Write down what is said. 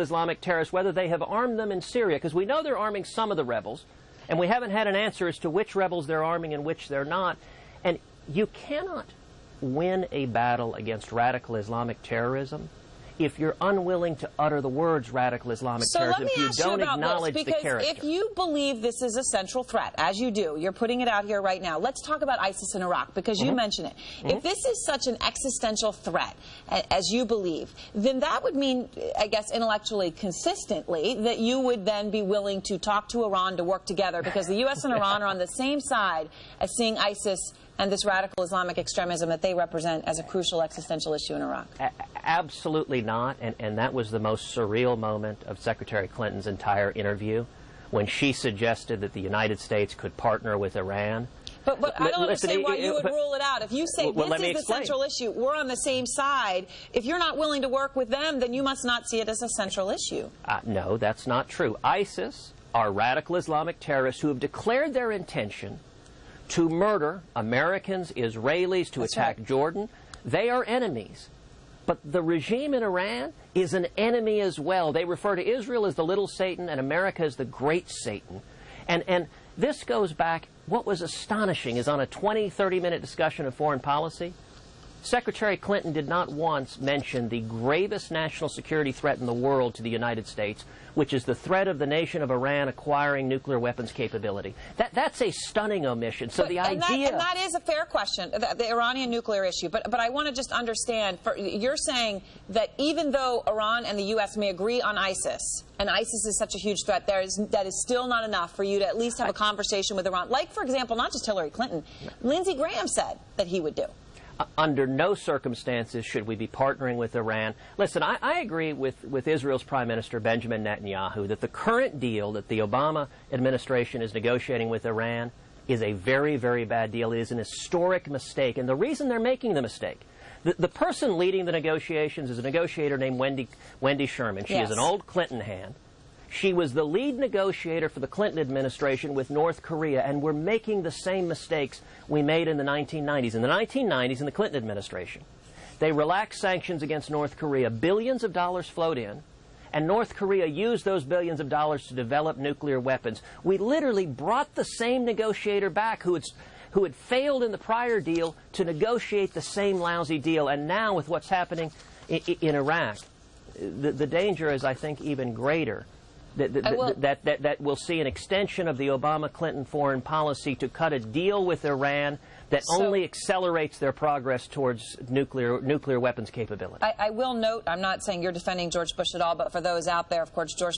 Islamic terrorists, whether they have armed them in Syria, because we know they're arming some of the rebels, and we haven't had an answer as to which rebels they're arming and which they're not. And you cannot win a battle against radical Islamic terrorism if you're unwilling to utter the words radical Islamic terrorism, if you don't acknowledge the character. If you believe this is a central threat, as you do, you're putting it out here right now, let's talk about ISIS in Iraq, because you mention it. If this is such an existential threat, as you believe, then that would mean, I guess, intellectually consistently, that you would then be willing to talk to Iran to work together, because the U.S. and Iran are on the same side as seeing ISIS and this radical Islamic extremism that they represent as a crucial existential issue in Iraq. Absolutely not, and that was the most surreal moment of Secretary Clinton's entire interview, when she suggested that the United States could partner with Iran. But I don't understand why you would rule it out. If you say this is the central issue, we're on the same side, if you're not willing to work with them, then you must not see it as a central issue. No, that's not true. ISIS are radical Islamic terrorists who have declared their intention to murder Americans, Israelis, to attack Jordan. They are enemies. But the regime in Iran is an enemy as well. They refer to Israel as the little Satan and America as the great Satan. And this goes back, what was astonishing is on a 20, 30-minute discussion of foreign policy, Secretary Clinton did not once mention the gravest national security threat in the world to the United States, which is the threat of the nation of Iran acquiring nuclear weapons capability. That's a stunning omission. So the idea... And that is a fair question, the Iranian nuclear issue. But I want to just understand, you're saying that even though Iran and the U.S. may agree on ISIS, and ISIS is such a huge threat, that is still not enough for you to at least have a conversation with Iran. Like, for example, not just Hillary Clinton, Lindsey Graham said that he would do. Under no circumstances should we be partnering with Iran. Listen, I agree with Israel's Prime Minister Benjamin Netanyahu that the current deal that the Obama administration is negotiating with Iran is a very, very bad deal. It is an historic mistake. And the reason they're making the mistake, the person leading the negotiations is a negotiator named Wendy Sherman. She is an old Clinton hand. She was the lead negotiator for the Clinton administration with North Korea, and we're making the same mistakes we made in the 1990s. In the 1990s, in the Clinton administration, they relaxed sanctions against North Korea. Billions of dollars flowed in, and North Korea used those billions of dollars to develop nuclear weapons. We literally brought the same negotiator back who had failed in the prior deal to negotiate the same lousy deal. And now with what's happening in Iraq, the danger is, I think, even greater. That we'll see an extension of the Obama-Clinton foreign policy to cut a deal with Iran that only accelerates their progress towards nuclear weapons capability. I will note, I'm not saying you're defending George Bush at all, but for those out there, of course, George